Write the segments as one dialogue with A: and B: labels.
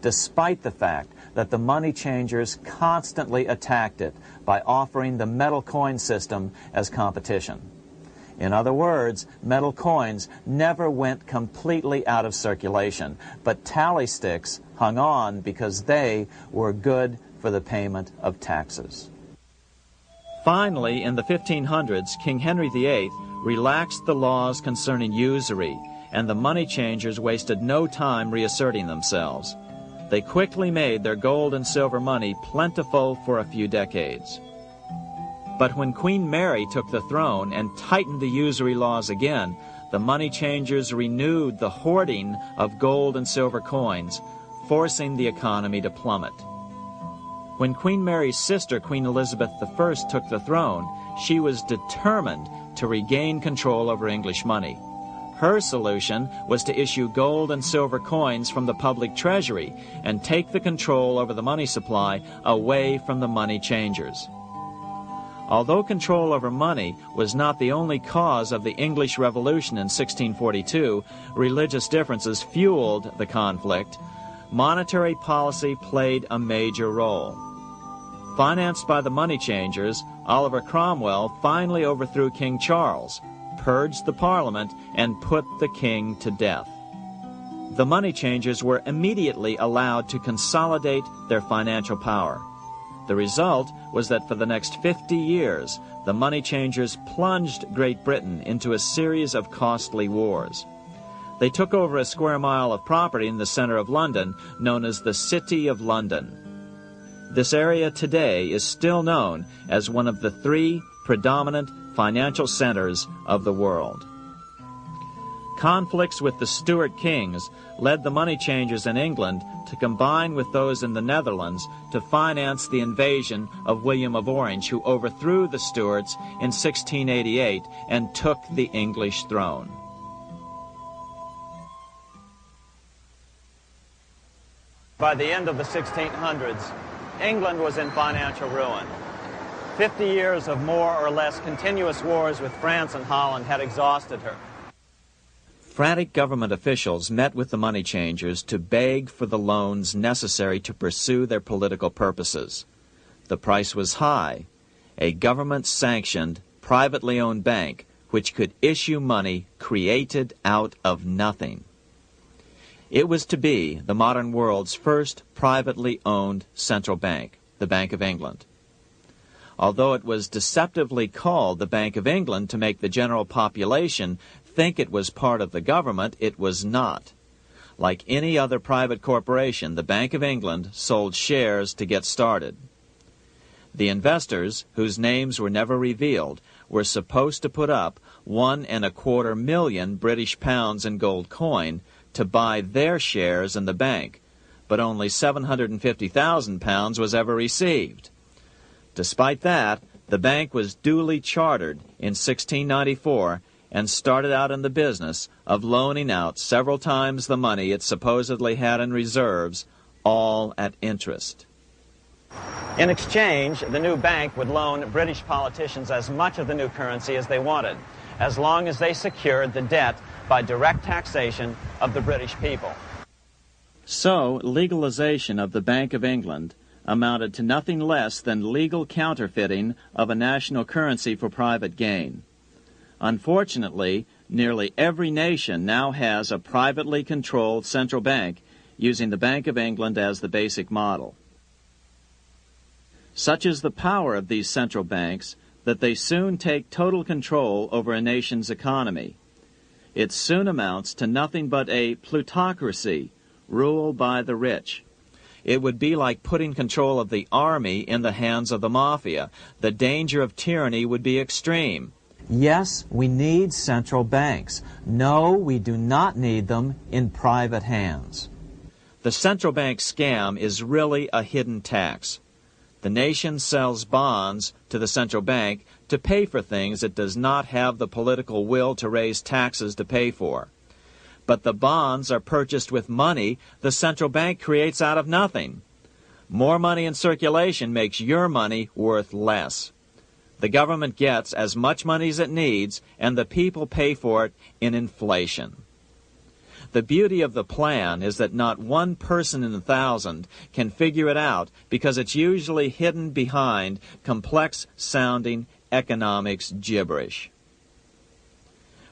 A: despite the fact that the money changers constantly attacked it by offering the metal coin system as competition. In other words, metal coins never went completely out of circulation, but tally sticks hung on because they were good for the payment of taxes. Finally, in the 1500s, King Henry VIII relaxed the laws concerning usury, and the money changers wasted no time reasserting themselves. They quickly made their gold and silver money plentiful for a few decades. But when Queen Mary took the throne and tightened the usury laws again, the money changers renewed the hoarding of gold and silver coins, forcing the economy to plummet. When Queen Mary's sister, Queen Elizabeth I, took the throne, she was determined to regain control over English money. Her solution was to issue gold and silver coins from the public treasury and take the control over the money supply away from the money changers. Although control over money was not the only cause of the English Revolution in 1642, religious differences fueled the conflict. Monetary policy played a major role. Financed by the money changers, Oliver Cromwell finally overthrew King Charles, purged the Parliament, and put the king to death. The money changers were immediately allowed to consolidate their financial power. The result was that for the next 50 years, the money changers plunged Great Britain into a series of costly wars. They took over a square mile of property in the center of London, known as the City of London. This area today is still known as one of the 3 predominant financial centers of the world. Conflicts with the Stuart kings led the money changers in England to combine with those in the Netherlands to finance the invasion of William of Orange, who overthrew the Stuarts in 1688 and took the English throne. By the end of the 1600s, England was in financial ruin. 50 years of more or less continuous wars with France and Holland had exhausted her. Frantic government officials met with the money changers to beg for the loans necessary to pursue their political purposes. The price was high: a government-sanctioned, privately owned bank which could issue money created out of nothing. It was to be the modern world's first privately owned central bank, the Bank of England. Although it was deceptively called the Bank of England to make the general population think it was part of the government, it was not. Like any other private corporation, the Bank of England sold shares to get started. The investors, whose names were never revealed, were supposed to put up £1.25 million British pounds in gold coin to buy their shares in the bank, but only £750,000 was ever received. Despite that, the bank was duly chartered in 1694 and started out in the business of loaning out several times the money it supposedly had in reserves, all at interest. In exchange, the new bank would loan British politicians as much of the new currency as they wanted, as long as they secured the debt by direct taxation of the British people. So, legalization of the Bank of England amounted to nothing less than legal counterfeiting of a national currency for private gain. Unfortunately, nearly every nation now has a privately controlled central bank using the Bank of England as the basic model. Such is the power of these central banks that they soon take total control over a nation's economy. It soon amounts to nothing but a plutocracy, ruled by the rich. It would be like putting control of the army in the hands of the mafia. The danger of tyranny would be extreme. Yes, we need central banks. No, we do not need them in private hands. The central bank scam is really a hidden tax. The nation sells bonds to the central bank to pay for things it does not have the political will to raise taxes to pay for. But the bonds are purchased with money the central bank creates out of nothing. More money in circulation makes your money worth less. The government gets as much money as it needs, and the people pay for it in inflation. The beauty of the plan is that not one person in 1,000 can figure it out because it's usually hidden behind complex-sounding economics gibberish.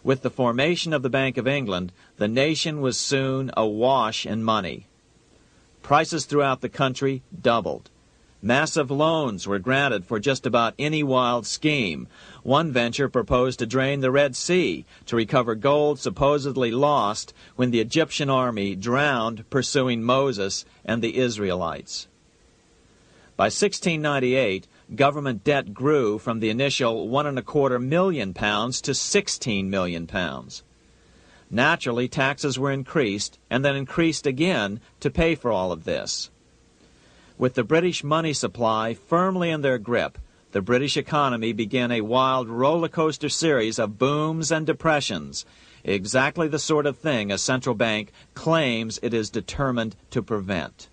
A: With the formation of the Bank of England, the nation was soon awash in money. Prices throughout the country doubled. Massive loans were granted for just about any wild scheme. One venture proposed to drain the Red Sea to recover gold supposedly lost when the Egyptian army drowned pursuing Moses and the Israelites. By 1698, government debt grew from the initial £1.25 million to £16 million. Naturally, taxes were increased and then increased again to pay for all of this. With the British money supply firmly in their grip, the British economy began a wild roller coaster series of booms and depressions, exactly the sort of thing a central bank claims it is determined to prevent.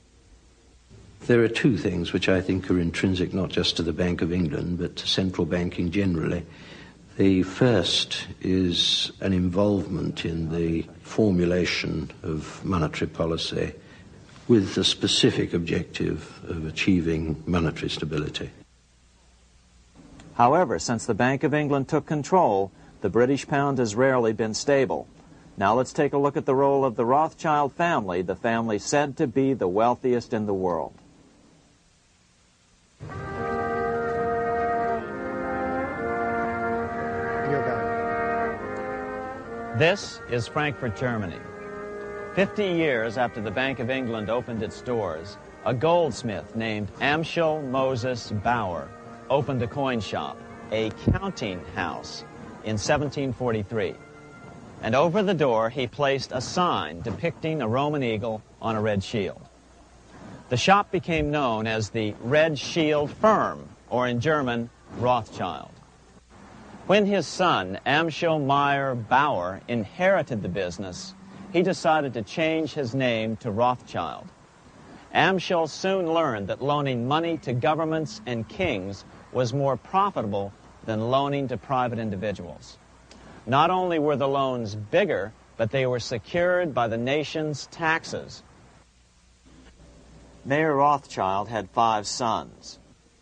B: There are two things which I think are intrinsic not just to the Bank of England but to central banking generally. The first is an involvement in the formulation of monetary policy with the specific objective of achieving monetary stability.
A: However, since the Bank of England took control, the British pound has rarely been stable. Now let's take a look at the role of the Rothschild family, the family said to be the wealthiest in the world. This is Frankfurt, Germany. 50 years after the Bank of England opened its doors, a goldsmith named Amschel Moses Bauer opened a coin shop, a counting house, in 1743. And over the door he placed a sign depicting a Roman eagle on a red shield. The shop became known as the Red Shield Firm, or in German, Rothschild. When his son, Amschel Meyer Bauer, inherited the business, he decided to change his name to Rothschild. Amschel soon learned that loaning money to governments and kings was more profitable than loaning to private individuals. Not only were the loans bigger, but they were secured by the nation's taxes. Mayer Rothschild had 5 sons.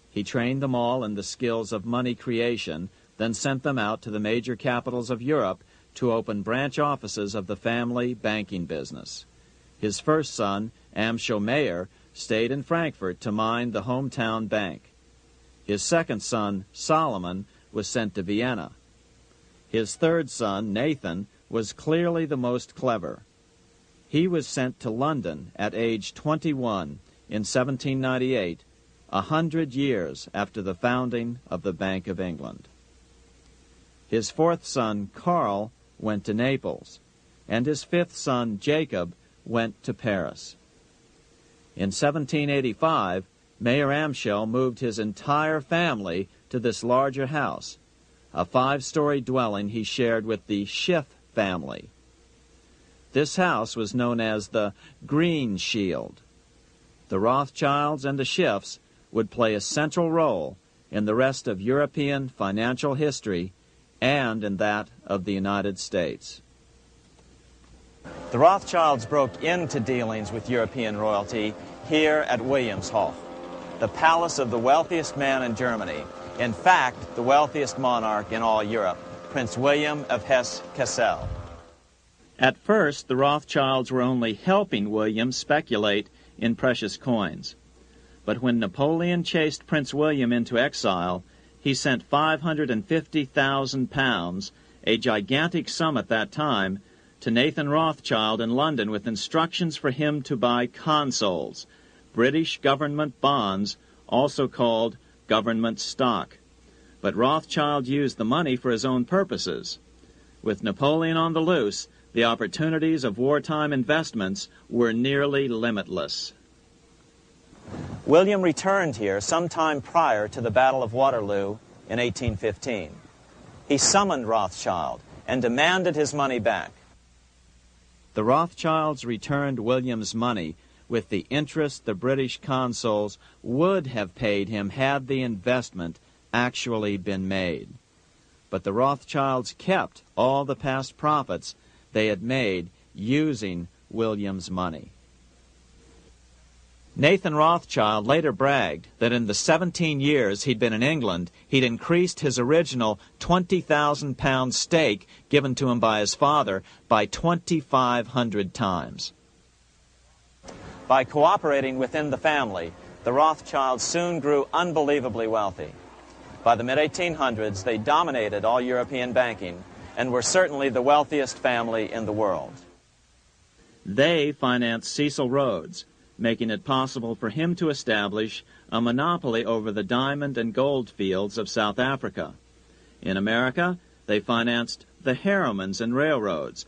A: He trained them all in the skills of money creation, then sent them out to the major capitals of Europe to open branch offices of the family banking business. His first son, Amschel Meyer, stayed in Frankfurt to mind the hometown bank. His second son, Solomon, was sent to Vienna. His third son, Nathan, was clearly the most clever. He was sent to London at age 21 in 1798, 100 years after the founding of the Bank of England. His fourth son, Karl, went to Naples, and his fifth son, Jacob, went to Paris. In 1785, Mayer Amschel moved his entire family to this larger house, a 5-story dwelling he shared with the Schiff family. This house was known as the Green Shield. The Rothschilds and the Schiffs would play a central role in the rest of European financial history and in that of the United States. The Rothschilds broke into dealings with European royalty here at Wilhelmshof, the palace of the wealthiest man in Germany, in fact, the wealthiest monarch in all Europe, Prince William of Hesse-Kassel. At first, the Rothschilds were only helping William speculate in precious coins. But when Napoleon chased Prince William into exile, he sent £550,000, a gigantic sum at that time, to Nathan Rothschild in London with instructions for him to buy consols, British government bonds, also called government stock. But Rothschild used the money for his own purposes. With Napoleon on the loose, the opportunities of wartime investments were nearly limitless. William returned here sometime prior to the Battle of Waterloo in 1815. He summoned Rothschild and demanded his money back. The Rothschilds returned William's money with the interest the British consuls would have paid him had the investment actually been made. But the Rothschilds kept all the past profits they had made using William's money. Nathan Rothschild later bragged that in the 17 years he'd been in England, he'd increased his original £20,000 stake given to him by his father by 2,500 times. By cooperating within the family, the Rothschilds soon grew unbelievably wealthy. By the mid-1800s, they dominated all European banking and were certainly the wealthiest family in the world. They financed Cecil Rhodes, making it possible for him to establish a monopoly over the diamond and gold fields of South Africa. In America, they financed the Harrimans and railroads,